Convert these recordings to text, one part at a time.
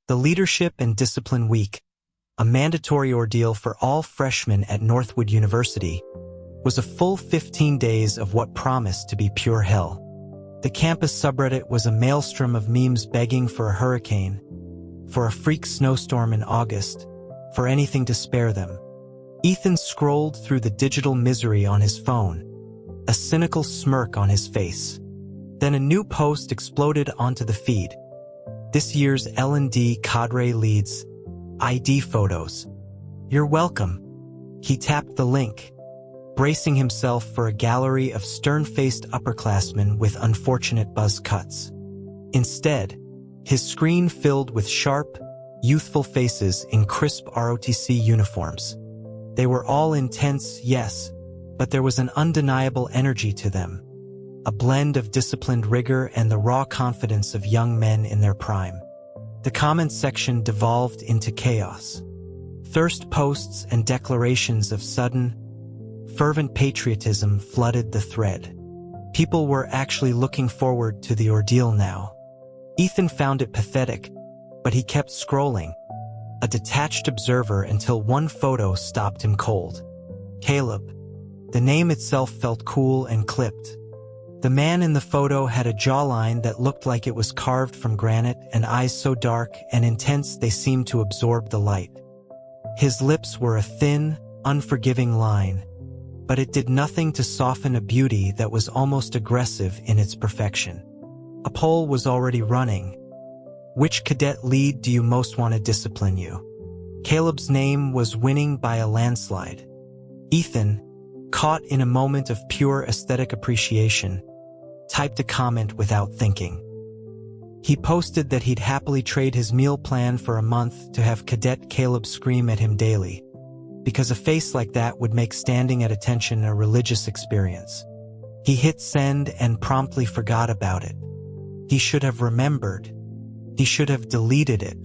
The Leadership and Discipline Week, a mandatory ordeal for all freshmen at Northwood University, was a full 15 days of what promised to be pure hell. The campus subreddit was a maelstrom of memes begging for a hurricane, for a freak snowstorm in August, for anything to spare them. Ethan scrolled through the digital misery on his phone, a cynical smirk on his face. Then a new post exploded onto the feed. This year's L&D cadre leads ID photos. You're welcome. He tapped the link, bracing himself for a gallery of stern-faced upperclassmen with unfortunate buzz cuts. Instead, his screen filled with sharp, youthful faces in crisp ROTC uniforms. They were all intense, yes, but there was an undeniable energy to them, a blend of disciplined rigor and the raw confidence of young men in their prime. The comments section devolved into chaos. Thirst posts and declarations of sudden, fervent patriotism flooded the thread. People were actually looking forward to the ordeal now. Ethan found it pathetic, but he kept scrolling, a detached observer until one photo stopped him cold. Caleb. The name itself felt cool and clipped. The man in the photo had a jawline that looked like it was carved from granite and eyes so dark and intense they seemed to absorb the light. His lips were a thin, unforgiving line, but it did nothing to soften a beauty that was almost aggressive in its perfection. A poll was already running. Which cadet lead do you most want to discipline you? Caleb's name was winning by a landslide. Ethan, caught in a moment of pure aesthetic appreciation, typed a comment without thinking. He posted that he'd happily trade his meal plan for a month to have Cadet Caleb scream at him daily, because a face like that would make standing at attention a religious experience. He hit send and promptly forgot about it. He should have remembered. He should have deleted it.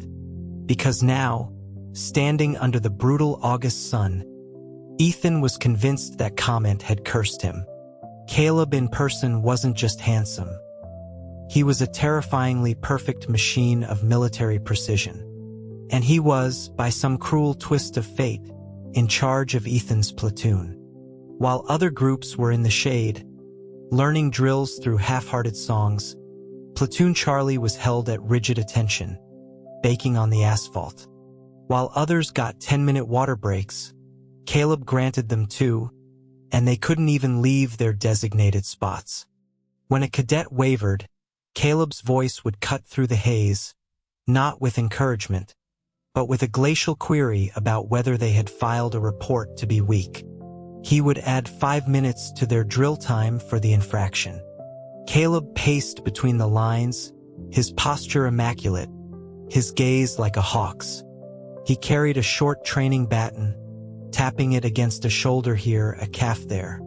Because now, standing under the brutal August sun, Ethan was convinced that comment had cursed him. Caleb in person wasn't just handsome. He was a terrifyingly perfect machine of military precision. And he was, by some cruel twist of fate, in charge of Ethan's platoon. While other groups were in the shade, learning drills through half-hearted songs, Platoon Charlie was held at rigid attention, baking on the asphalt. While others got 10-minute water breaks, Caleb granted them 2, and they couldn't even leave their designated spots. When a cadet wavered, Caleb's voice would cut through the haze, not with encouragement, but with a glacial query about whether they had filed a report to be weak. He would add 5 minutes to their drill time for the infraction. Caleb paced between the lines, his posture immaculate, his gaze like a hawk's. He carried a short training baton, tapping it against a shoulder here, a calf there.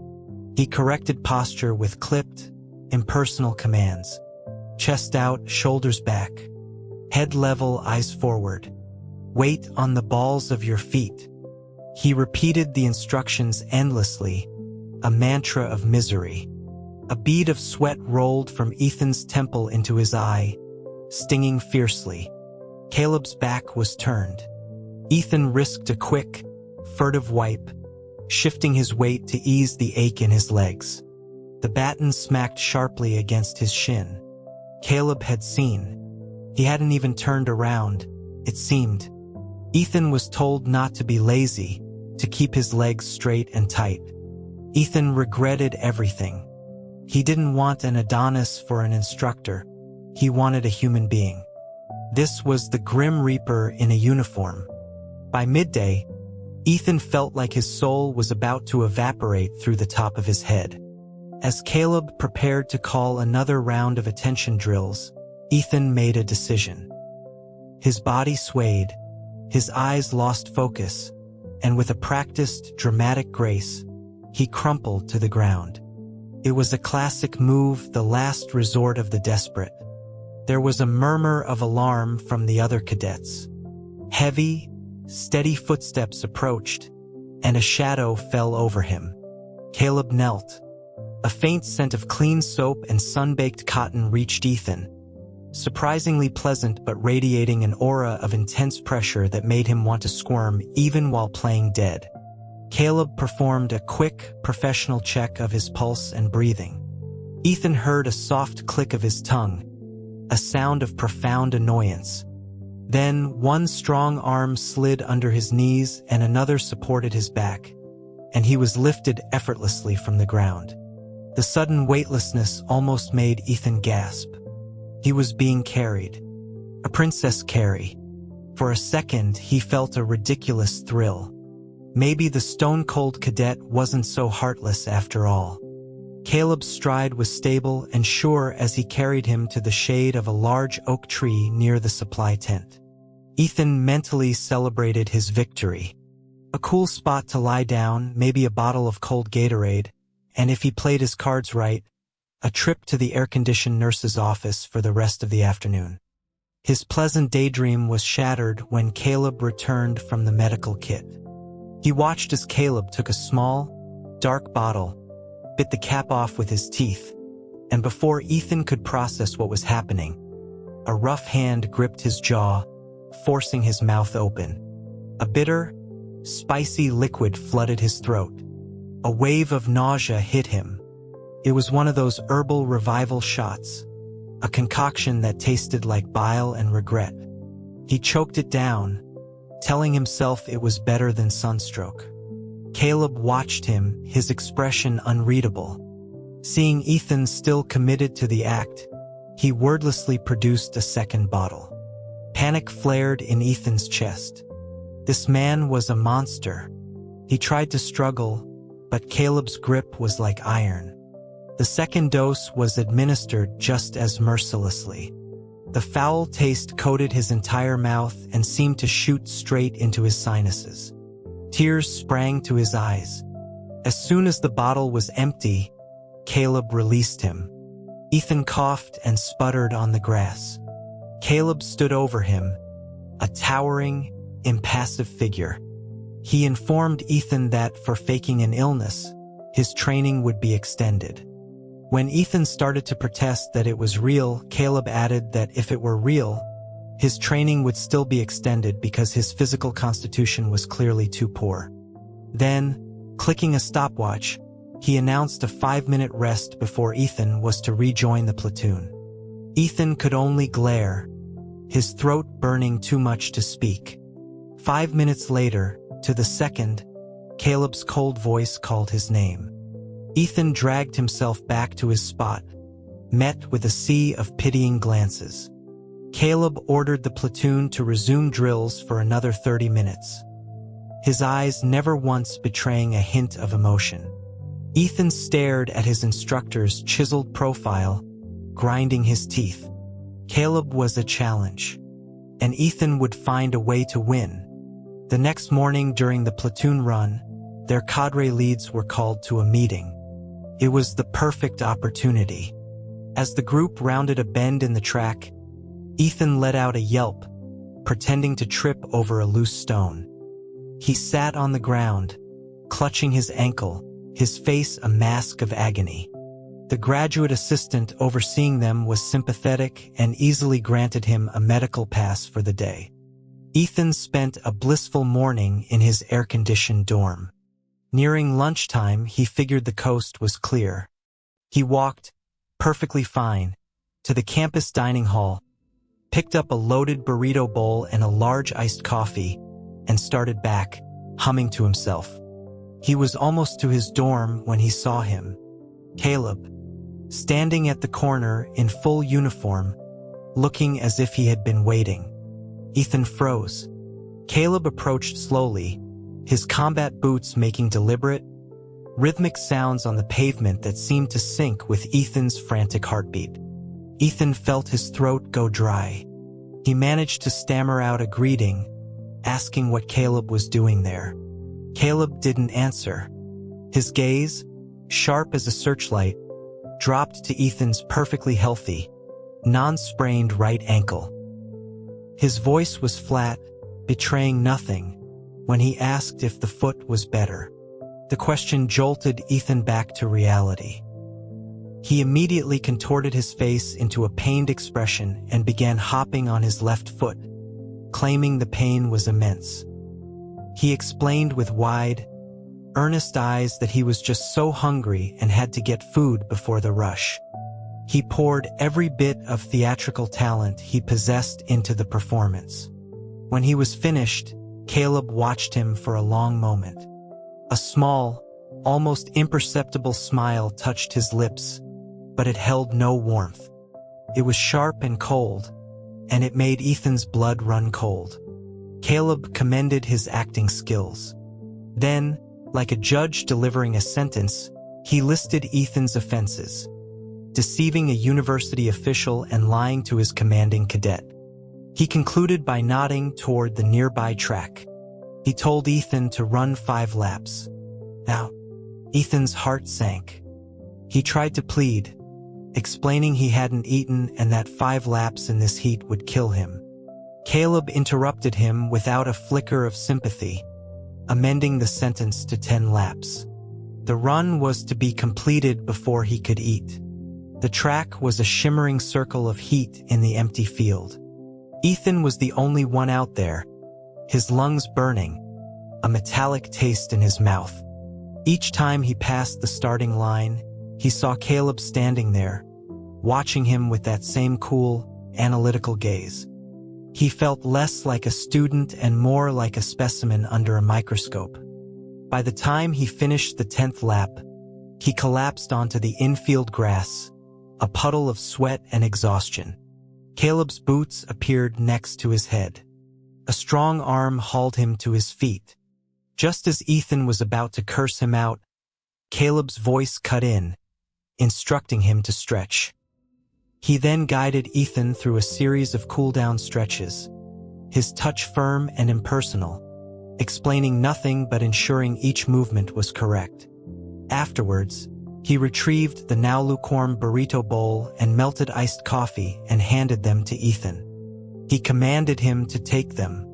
He corrected posture with clipped, impersonal commands. Chest out, shoulders back. Head level, eyes forward. Weight on the balls of your feet. He repeated the instructions endlessly, a mantra of misery. A bead of sweat rolled from Ethan's temple into his eye, stinging fiercely. Caleb's back was turned. Ethan risked a quick, furtive wipe, shifting his weight to ease the ache in his legs. The baton smacked sharply against his shin. Caleb had seen. He hadn't even turned around, it seemed. Ethan was told not to be lazy, to keep his legs straight and tight. Ethan regretted everything. He didn't want an Adonis for an instructor. He wanted a human being. This was the Grim Reaper in a uniform. By midday, Ethan felt like his soul was about to evaporate through the top of his head. As Caleb prepared to call another round of attention drills, Ethan made a decision. His body swayed, his eyes lost focus, and with a practiced, dramatic grace, he crumpled to the ground. It was a classic move, the last resort of the desperate. There was a murmur of alarm from the other cadets. Heavy, steady footsteps approached, and a shadow fell over him. Caleb knelt. A faint scent of clean soap and sun-baked cotton reached Ethan. surprisingly pleasant but radiating an aura of intense pressure that made him want to squirm even while playing dead. Caleb performed a quick, professional check of his pulse and breathing. Ethan heard a soft click of his tongue, a sound of profound annoyance. Then one strong arm slid under his knees and another supported his back, and he was lifted effortlessly from the ground. The sudden weightlessness almost made Ethan gasp. He was being carried. A princess carry. For a second, he felt a ridiculous thrill. Maybe the stone-cold cadet wasn't so heartless after all. Caleb's stride was stable and sure as he carried him to the shade of a large oak tree near the supply tent. Ethan mentally celebrated his victory. A cool spot to lie down, maybe a bottle of cold Gatorade, and if he played his cards right, a trip to the air-conditioned nurse's office for the rest of the afternoon. His pleasant daydream was shattered when Caleb returned from the medical kit. He watched as Caleb took a small, dark bottle, bit the cap off with his teeth, and before Ethan could process what was happening, a rough hand gripped his jaw, forcing his mouth open. A bitter, spicy liquid flooded his throat. A wave of nausea hit him. It was one of those herbal revival shots, a concoction that tasted like bile and regret. He choked it down, telling himself it was better than sunstroke. Caleb watched him, his expression unreadable. Seeing Ethan still committed to the act, he wordlessly produced a second bottle. Panic flared in Ethan's chest. This man was a monster. He tried to struggle, but Caleb's grip was like iron. The second dose was administered just as mercilessly. The foul taste coated his entire mouth and seemed to shoot straight into his sinuses. Tears sprang to his eyes. As soon as the bottle was empty, Caleb released him. Ethan coughed and sputtered on the grass. Caleb stood over him, a towering, impassive figure. He informed Ethan that for faking an illness, his training would be extended. When Ethan started to protest that it was real, Caleb added that if it were real, his training would still be extended because his physical constitution was clearly too poor. Then, clicking a stopwatch, he announced a 5-minute rest before Ethan was to rejoin the platoon. Ethan could only glare, his throat burning too much to speak. 5 minutes later, to the second, Caleb's cold voice called his name. Ethan dragged himself back to his spot, met with a sea of pitying glances. Caleb ordered the platoon to resume drills for another 30 minutes, his eyes never once betraying a hint of emotion. Ethan stared at his instructor's chiseled profile, grinding his teeth. Caleb was a challenge, and Ethan would find a way to win. The next morning during the platoon run, their cadre leads were called to a meeting. It was the perfect opportunity. As the group rounded a bend in the track, Ethan let out a yelp, pretending to trip over a loose stone. He sat on the ground, clutching his ankle, his face a mask of agony. The graduate assistant overseeing them was sympathetic and easily granted him a medical pass for the day. Ethan spent a blissful morning in his air-conditioned dorm. Nearing lunchtime, he figured the coast was clear. He walked, perfectly fine, to the campus dining hall, picked up a loaded burrito bowl and a large iced coffee, and started back, humming to himself. He was almost to his dorm when he saw him. Caleb, standing at the corner in full uniform, looking as if he had been waiting. Ethan froze. Caleb approached slowly, his combat boots making deliberate, rhythmic sounds on the pavement that seemed to sync with Ethan's frantic heartbeat. Ethan felt his throat go dry. He managed to stammer out a greeting, asking what Caleb was doing there. Caleb didn't answer. His gaze, sharp as a searchlight, dropped to Ethan's perfectly healthy, non-sprained right ankle. His voice was flat, betraying nothing, when he asked if the foot was better. The question jolted Ethan back to reality. He immediately contorted his face into a pained expression and began hopping on his left foot, claiming the pain was immense. He explained with wide, earnest eyes that he was just so hungry and had to get food before the rush. He poured every bit of theatrical talent he possessed into the performance. When he was finished, Caleb watched him for a long moment. A small, almost imperceptible smile touched his lips, but it held no warmth. It was sharp and cold, and it made Ethan's blood run cold. Caleb commended his acting skills. Then, like a judge delivering a sentence, he listed Ethan's offenses: deceiving a university official and lying to his commanding cadet. He concluded by nodding toward the nearby track. He told Ethan to run 5 laps. Now, Ethan's heart sank. He tried to plead, explaining he hadn't eaten and that 5 laps in this heat would kill him. Caleb interrupted him without a flicker of sympathy, amending the sentence to 10 laps. The run was to be completed before he could eat. The track was a shimmering circle of heat in the empty field. Ethan was the only one out there, his lungs burning, a metallic taste in his mouth. Each time he passed the starting line, he saw Caleb standing there, watching him with that same cool, analytical gaze. He felt less like a student and more like a specimen under a microscope. By the time he finished the 10th lap, he collapsed onto the infield grass, a puddle of sweat and exhaustion. Caleb's boots appeared next to his head. A strong arm hauled him to his feet. Just as Ethan was about to curse him out, Caleb's voice cut in, instructing him to stretch. He then guided Ethan through a series of cool-down stretches, his touch firm and impersonal, explaining nothing but ensuring each movement was correct. Afterwards, he retrieved the now lukewarm burrito bowl and melted iced coffee and handed them to Ethan. He commanded him to take them.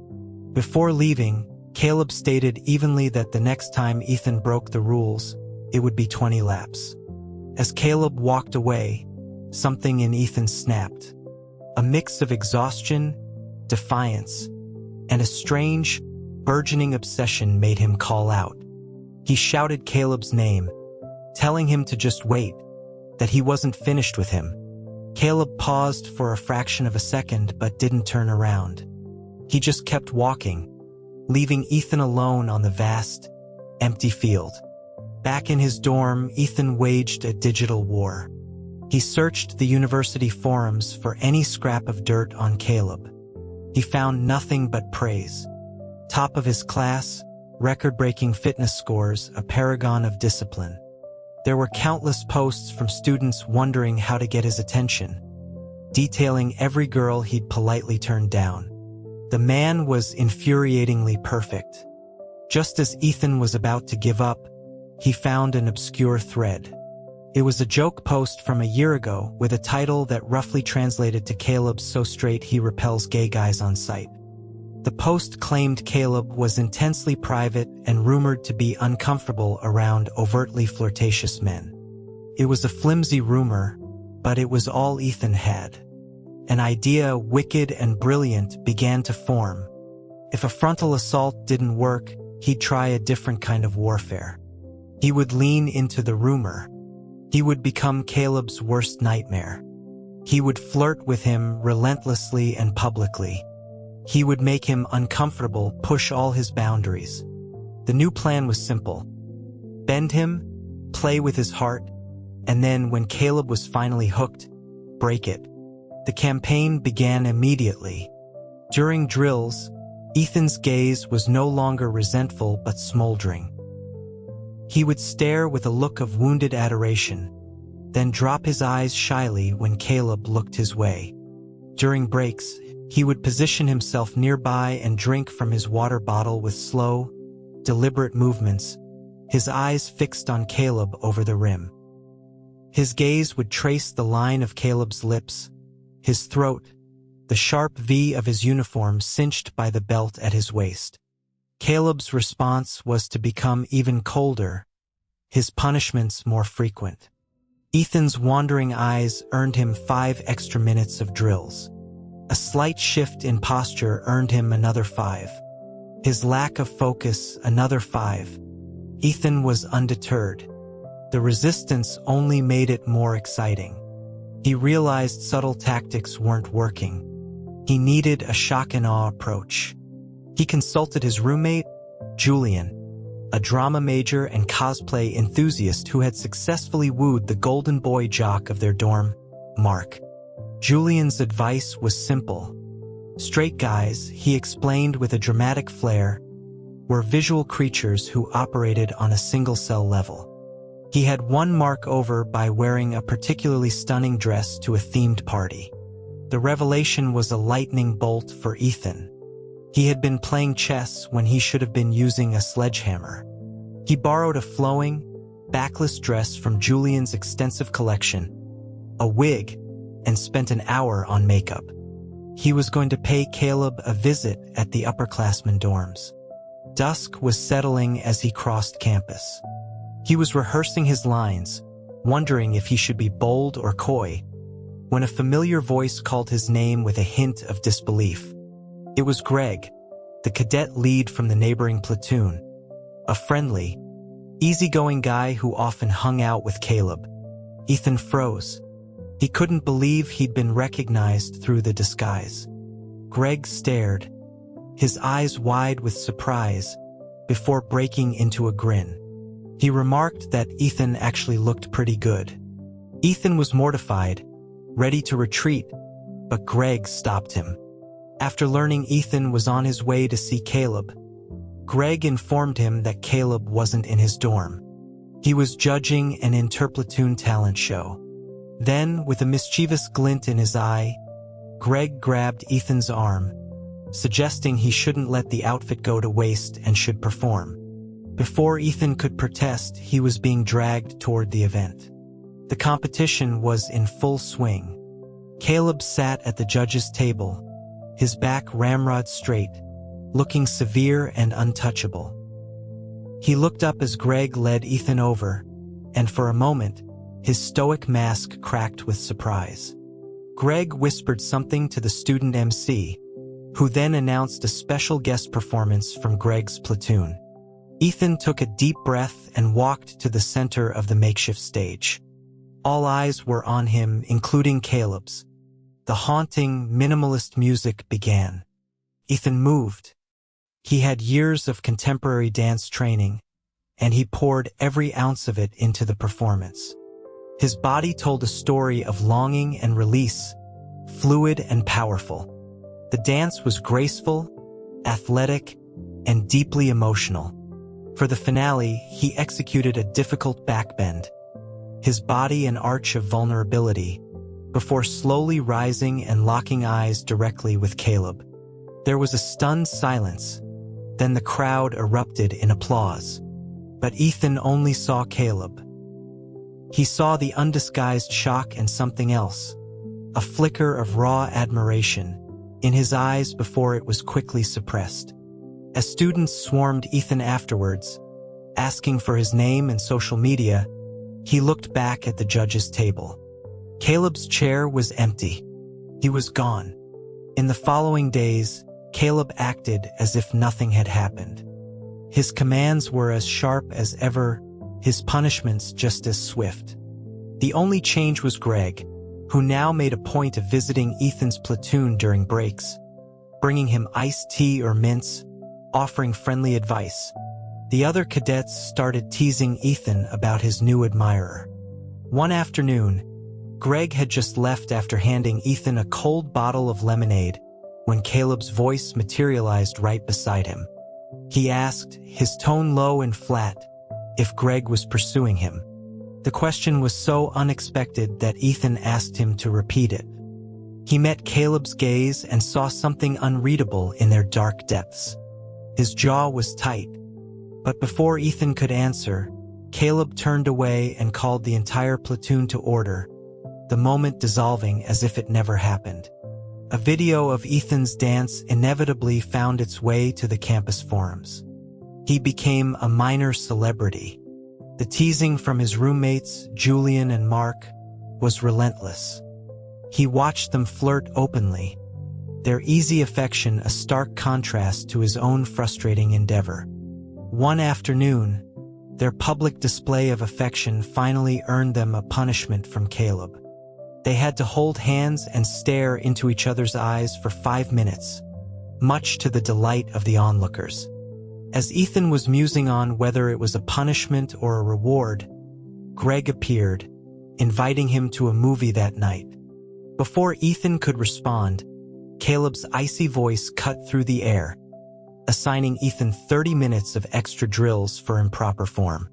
Before leaving, Caleb stated evenly that the next time Ethan broke the rules, it would be 20 laps. As Caleb walked away, something in Ethan snapped. A mix of exhaustion, defiance, and a strange, burgeoning obsession made him call out. He shouted Caleb's name, telling him to just wait, that he wasn't finished with him. Caleb paused for a fraction of a second but didn't turn around. He just kept walking, leaving Ethan alone on the vast, empty field. Back in his dorm, Ethan waged a digital war. He searched the university forums for any scrap of dirt on Caleb. He found nothing but praise. Top of his class, record-breaking fitness scores, a paragon of discipline. There were countless posts from students wondering how to get his attention, detailing every girl he'd politely turned down. The man was infuriatingly perfect. Just as Ethan was about to give up, he found an obscure thread. It was a joke post from a year ago with a title that roughly translated to "Caleb's so straight he repels gay guys on sight." The post claimed Caleb was intensely private and rumored to be uncomfortable around overtly flirtatious men. It was a flimsy rumor, but it was all Ethan had. An idea, wicked and brilliant, began to form. If a frontal assault didn't work, he'd try a different kind of warfare. He would lean into the rumor. He would become Caleb's worst nightmare. He would flirt with him relentlessly and publicly. He would make him uncomfortable, push all his boundaries. The new plan was simple. Bend him, play with his heart, and then when Caleb was finally hooked, break it. The campaign began immediately. During drills, Ethan's gaze was no longer resentful but smoldering. He would stare with a look of wounded adoration, then drop his eyes shyly when Caleb looked his way. During breaks, he would position himself nearby and drink from his water bottle with slow, deliberate movements, his eyes fixed on Caleb over the rim. His gaze would trace the line of Caleb's lips, his throat, the sharp V of his uniform cinched by the belt at his waist. Caleb's response was to become even colder, his punishments more frequent. Ethan's wandering eyes earned him 5 extra minutes of drills. A slight shift in posture earned him another 5. His lack of focus, another 5. Ethan was undeterred. The resistance only made it more exciting. He realized subtle tactics weren't working. He needed a shock and awe approach. He consulted his roommate, Julian, a drama major and cosplay enthusiast who had successfully wooed the golden boy jock of their dorm, Mark. Julian's advice was simple. Straight guys, he explained with a dramatic flair, were visual creatures who operated on a single-cell level. He had won Mark over by wearing a particularly stunning dress to a themed party. The revelation was a lightning bolt for Ethan. He had been playing chess when he should have been using a sledgehammer. He borrowed a flowing, backless dress from Julian's extensive collection, a wig, and spent an hour on makeup. He was going to pay Caleb a visit at the upperclassmen dorms. Dusk was settling as he crossed campus. He was rehearsing his lines, wondering if he should be bold or coy, when a familiar voice called his name with a hint of disbelief. It was Greg, the cadet lead from the neighboring platoon, a friendly, easygoing guy who often hung out with Caleb. Ethan froze. He couldn't believe he'd been recognized through the disguise. Greg stared, his eyes wide with surprise, before breaking into a grin. He remarked that Ethan actually looked pretty good. Ethan was mortified, ready to retreat, but Greg stopped him. After learning Ethan was on his way to see Caleb, Greg informed him that Caleb wasn't in his dorm. He was judging an interplatoon talent show. Then, with a mischievous glint in his eye, Greg grabbed Ethan's arm, suggesting he shouldn't let the outfit go to waste and should perform. Before Ethan could protest, he was being dragged toward the event. The competition was in full swing. Caleb sat at the judges' table, his back ramrod straight, looking severe and untouchable. He looked up as Greg led Ethan over, and for a moment, his stoic mask cracked with surprise. Greg whispered something to the student MC, who then announced a special guest performance from Greg's platoon. Ethan took a deep breath and walked to the center of the makeshift stage. All eyes were on him, including Caleb's. The haunting, minimalist music began. Ethan moved. He had years of contemporary dance training, and he poured every ounce of it into the performance. His body told a story of longing and release, fluid and powerful. The dance was graceful, athletic, and deeply emotional. For the finale, he executed a difficult backbend, his body an arch of vulnerability, before slowly rising and locking eyes directly with Caleb. There was a stunned silence, then the crowd erupted in applause. But Ethan only saw Caleb. He saw the undisguised shock and something else, a flicker of raw admiration in his eyes before it was quickly suppressed. As students swarmed Ethan afterwards, asking for his name and social media, he looked back at the judges' table. Caleb's chair was empty. He was gone. In the following days, Caleb acted as if nothing had happened. His commands were as sharp as ever, his punishments just as swift. The only change was Greg, who now made a point of visiting Ethan's platoon during breaks, bringing him iced tea or mints, offering friendly advice. The other cadets started teasing Ethan about his new admirer. One afternoon, Greg had just left after handing Ethan a cold bottle of lemonade when Caleb's voice materialized right beside him. He asked, his tone low and flat, if Greg was pursuing him. The question was so unexpected that Ethan asked him to repeat it. He met Caleb's gaze and saw something unreadable in their dark depths. His jaw was tight, but before Ethan could answer, Caleb turned away and called the entire platoon to order, the moment dissolving as if it never happened. A video of Ethan's dance inevitably found its way to the campus forums. He became a minor celebrity. The teasing from his roommates, Julian and Mark, was relentless. He watched them flirt openly, their easy affection a stark contrast to his own frustrating endeavor. One afternoon, their public display of affection finally earned them a punishment from Caleb. They had to hold hands and stare into each other's eyes for 5 minutes, much to the delight of the onlookers. As Ethan was musing on whether it was a punishment or a reward, Greg appeared, inviting him to a movie that night. Before Ethan could respond, Caleb's icy voice cut through the air, assigning Ethan 30 minutes of extra drills for improper form.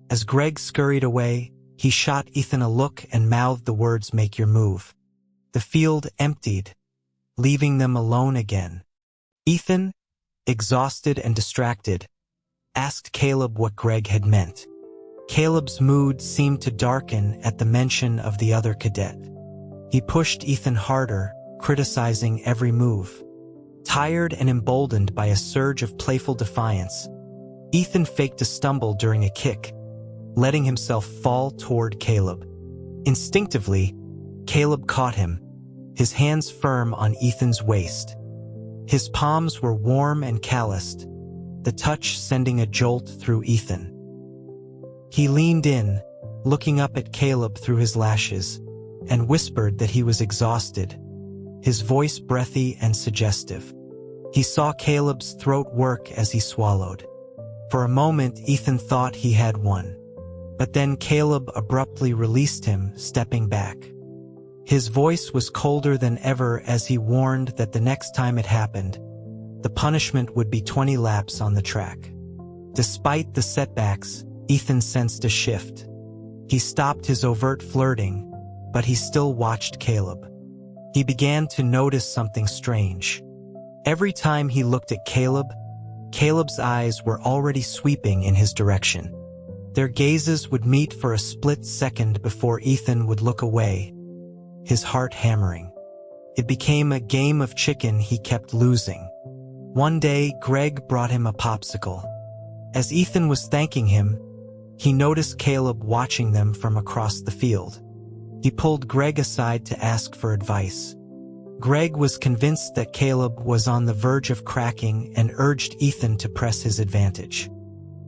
As Greg scurried away, he shot Ethan a look and mouthed the words, "Make your move." The field emptied, leaving them alone again. Ethan, exhausted and distracted, asked Caleb what Greg had meant. Caleb's mood seemed to darken at the mention of the other cadet. He pushed Ethan harder, criticizing every move. Tired and emboldened by a surge of playful defiance, Ethan faked a stumble during a kick, letting himself fall toward Caleb. Instinctively, Caleb caught him, his hands firm on Ethan's waist. His palms were warm and calloused, the touch sending a jolt through Ethan. He leaned in, looking up at Caleb through his lashes, and whispered that he was exhausted, his voice breathy and suggestive. He saw Caleb's throat work as he swallowed. For a moment, Ethan thought he had won. But then Caleb abruptly released him, stepping back. His voice was colder than ever as he warned that the next time it happened, the punishment would be 20 laps on the track. Despite the setbacks, Ethan sensed a shift. He stopped his overt flirting, but he still watched Caleb. He began to notice something strange. Every time he looked at Caleb, Caleb's eyes were already sweeping in his direction. Their gazes would meet for a split second before Ethan would look away, his heart hammering. It became a game of chicken he kept losing. One day, Greg brought him a popsicle. As Ethan was thanking him, he noticed Caleb watching them from across the field. He pulled Greg aside to ask for advice. Greg was convinced that Caleb was on the verge of cracking and urged Ethan to press his advantage.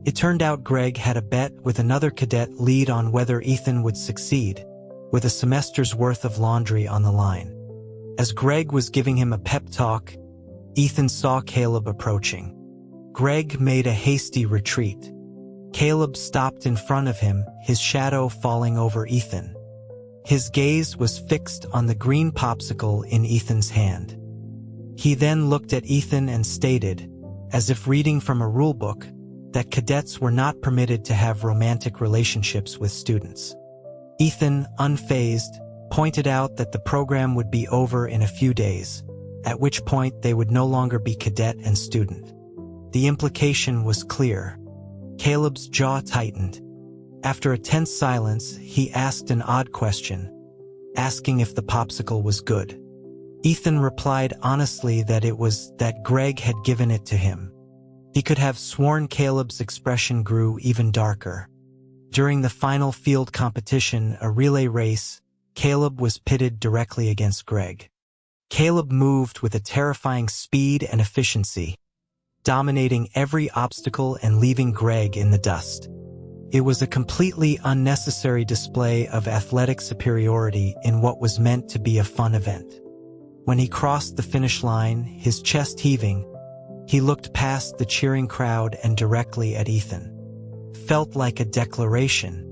It turned out Greg had a bet with another cadet lead on whether Ethan would succeed, with a semester's worth of laundry on the line. As Greg was giving him a pep talk, Ethan saw Caleb approaching. Greg made a hasty retreat. Caleb stopped in front of him, his shadow falling over Ethan. His gaze was fixed on the green popsicle in Ethan's hand. He then looked at Ethan and stated, as if reading from a rulebook, that cadets were not permitted to have romantic relationships with students. Ethan, unfazed, pointed out that the program would be over in a few days, at which point they would no longer be cadet and student. The implication was clear. Caleb's jaw tightened. After a tense silence, he asked an odd question, asking if the popsicle was good. Ethan replied honestly that it was that Greg had given it to him. He could have sworn Caleb's expression grew even darker. During the final field competition, a relay race, Caleb was pitted directly against Greg. Caleb moved with a terrifying speed and efficiency, dominating every obstacle and leaving Greg in the dust. It was a completely unnecessary display of athletic superiority in what was meant to be a fun event. When he crossed the finish line, his chest heaving, he looked past the cheering crowd and directly at Ethan. Felt like a declaration.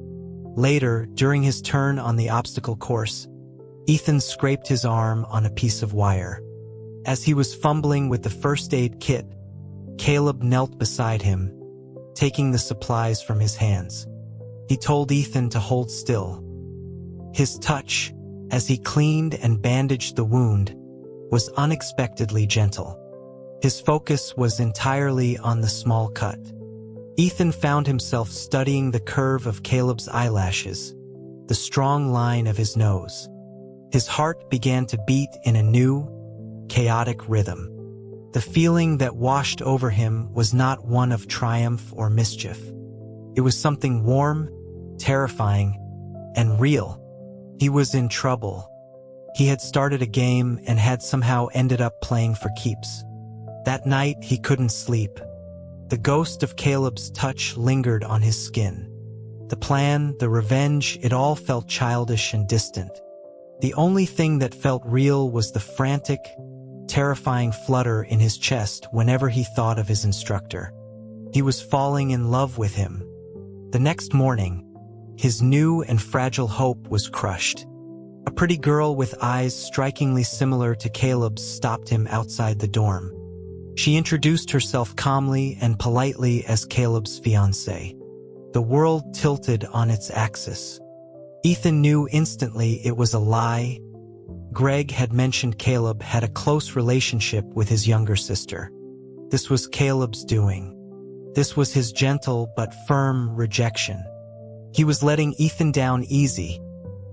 Later, during his turn on the obstacle course, Ethan scraped his arm on a piece of wire. As he was fumbling with the first aid kit, Caleb knelt beside him, taking the supplies from his hands. He told Ethan to hold still. His touch, as he cleaned and bandaged the wound, was unexpectedly gentle. His focus was entirely on the small cut. Ethan found himself studying the curve of Caleb's eyelashes, the strong line of his nose. His heart began to beat in a new, chaotic rhythm. The feeling that washed over him was not one of triumph or mischief. It was something warm, terrifying, and real. He was in trouble. He had started a game and had somehow ended up playing for keeps. That night, he couldn't sleep. The ghost of Caleb's touch lingered on his skin. The plan, the revenge, it all felt childish and distant. The only thing that felt real was the frantic, terrifying flutter in his chest whenever he thought of his instructor. He was falling in love with him. The next morning, his new and fragile hope was crushed. A pretty girl with eyes strikingly similar to Caleb's stopped him outside the dorm. She introduced herself calmly and politely as Caleb's fiancée. The world tilted on its axis. Ethan knew instantly it was a lie. Greg had mentioned Caleb had a close relationship with his younger sister. This was Caleb's doing. This was his gentle but firm rejection. He was letting Ethan down easy,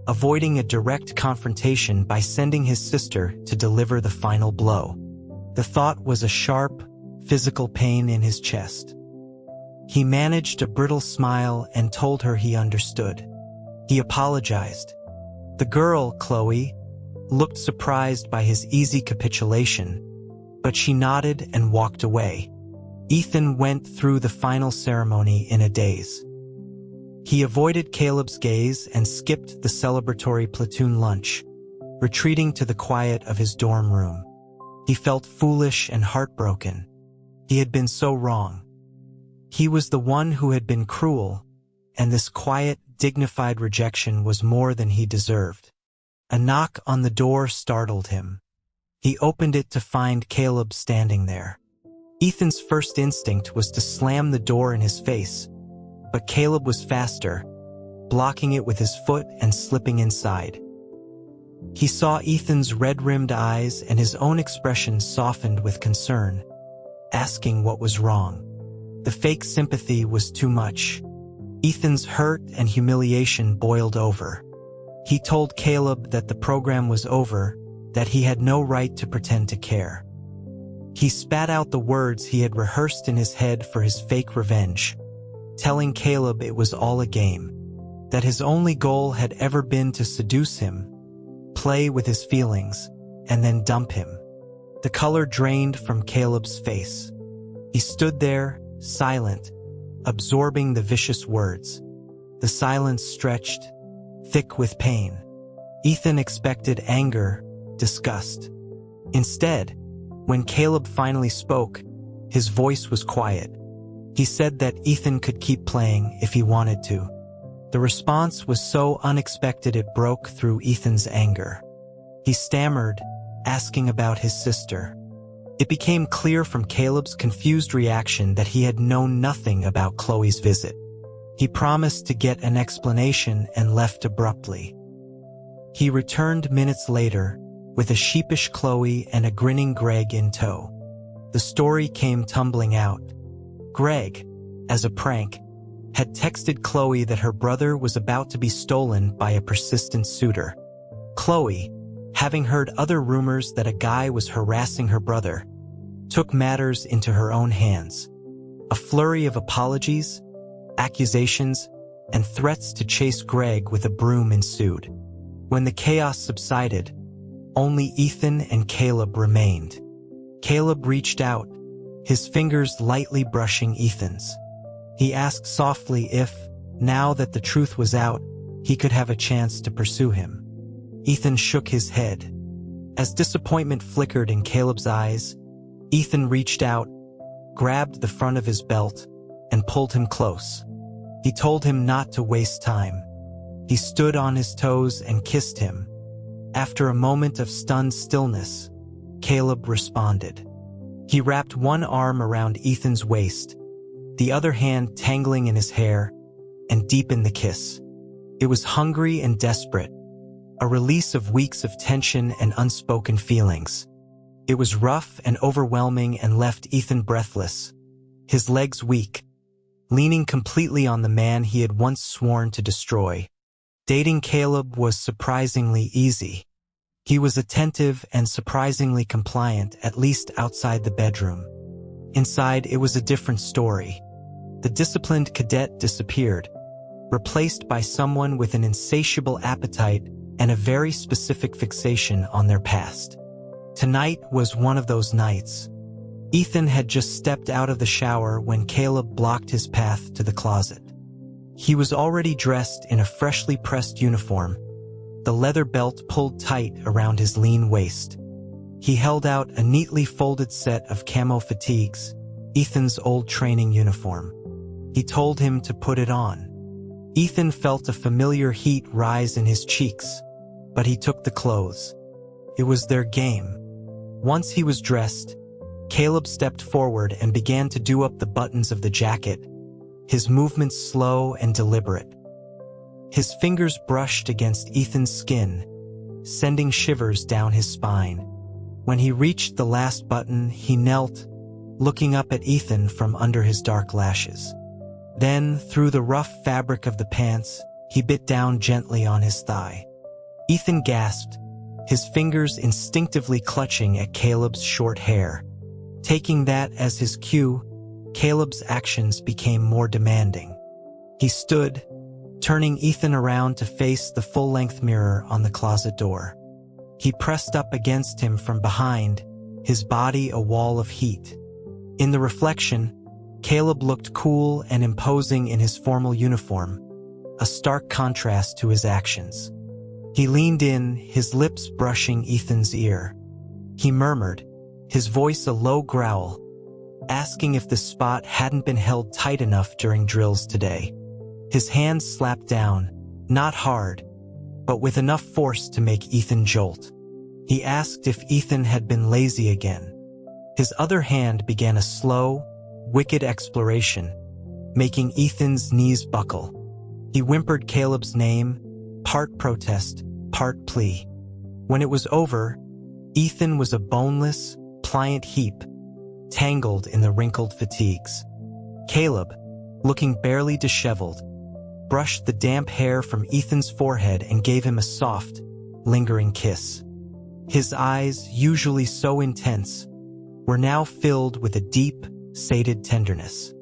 avoiding a direct confrontation by sending his sister to deliver the final blow. The thought was a sharp, physical pain in his chest. He managed a brittle smile and told her he understood. He apologized. The girl, Chloe, looked surprised by his easy capitulation, but she nodded and walked away. Ethan went through the final ceremony in a daze. He avoided Caleb's gaze and skipped the celebratory platoon lunch, retreating to the quiet of his dorm room. He felt foolish and heartbroken. He had been so wrong. He was the one who had been cruel, and this quiet, dignified rejection was more than he deserved. A knock on the door startled him. He opened it to find Caleb standing there. Ethan's first instinct was to slam the door in his face, but Caleb was faster, blocking it with his foot and slipping inside. He saw Ethan's red-rimmed eyes and his own expression softened with concern, asking what was wrong. The fake sympathy was too much. Ethan's hurt and humiliation boiled over. He told Caleb that the program was over, that he had no right to pretend to care. He spat out the words he had rehearsed in his head for his fake revenge, telling Caleb it was all a game, that his only goal had ever been to seduce him, play with his feelings, and then dump him. The color drained from Caleb's face. He stood there, silent, absorbing the vicious words. The silence stretched, thick with pain. Ethan expected anger, disgust. Instead, when Caleb finally spoke, his voice was quiet. He said that Ethan could keep playing if he wanted to. The response was so unexpected it broke through Ethan's anger. He stammered, asking about his sister. It became clear from Caleb's confused reaction that he had known nothing about Chloe's visit. He promised to get an explanation and left abruptly. He returned minutes later, with a sheepish Chloe and a grinning Greg in tow. The story came tumbling out. Greg, as a prank, had texted Chloe that her brother was about to be stolen by a persistent suitor. Chloe, having heard other rumors that a guy was harassing her brother, took matters into her own hands. A flurry of apologies, accusations, and threats to chase Greg with a broom ensued. When the chaos subsided, only Ethan and Caleb remained. Caleb reached out, his fingers lightly brushing Ethan's. He asked softly if, now that the truth was out, he could have a chance to pursue him. Ethan shook his head. As disappointment flickered in Caleb's eyes, Ethan reached out, grabbed the front of his belt, and pulled him close. He told him not to waste time. He stood on his toes and kissed him. After a moment of stunned stillness, Caleb responded. He wrapped one arm around Ethan's waist, the other hand tangling in his hair, and deepened the kiss. It was hungry and desperate, a release of weeks of tension and unspoken feelings. It was rough and overwhelming and left Ethan breathless, his legs weak, leaning completely on the man he had once sworn to destroy. Dating Caleb was surprisingly easy. He was attentive and surprisingly compliant, at least outside the bedroom. Inside, it was a different story. The disciplined cadet disappeared, replaced by someone with an insatiable appetite and a very specific fixation on their past. Tonight was one of those nights. Ethan had just stepped out of the shower when Caleb blocked his path to the closet. He was already dressed in a freshly pressed uniform, the leather belt pulled tight around his lean waist. He held out a neatly folded set of camo fatigues, Ethan's old training uniform. He told him to put it on. Ethan felt a familiar heat rise in his cheeks, but he took the clothes. It was their game. Once he was dressed, Caleb stepped forward and began to do up the buttons of the jacket, his movements slow and deliberate. His fingers brushed against Ethan's skin, sending shivers down his spine. When he reached the last button, he knelt, looking up at Ethan from under his dark lashes. Then, through the rough fabric of the pants, he bit down gently on his thigh. Ethan gasped, his fingers instinctively clutching at Caleb's short hair. Taking that as his cue, Caleb's actions became more demanding. He stood, turning Ethan around to face the full-length mirror on the closet door. He pressed up against him from behind, his body a wall of heat. In the reflection, Caleb looked cool and imposing in his formal uniform, a stark contrast to his actions. He leaned in, his lips brushing Ethan's ear. He murmured, his voice a low growl, asking if the spot hadn't been held tight enough during drills today. His hands slapped down, not hard, but with enough force to make Ethan jolt. He asked if Ethan had been lazy again. His other hand began a slow, wicked exploration, making Ethan's knees buckle. He whimpered Caleb's name, part protest, part plea. When it was over, Ethan was a boneless, pliant heap, tangled in the wrinkled fatigues. Caleb, looking barely disheveled, brushed the damp hair from Ethan's forehead and gave him a soft, lingering kiss. His eyes, usually so intense, were now filled with a deep, sated tenderness.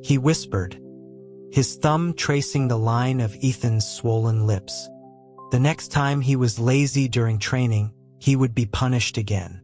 He whispered, his thumb tracing the line of Ethan's swollen lips. The next time he was lazy during training, he would be punished again.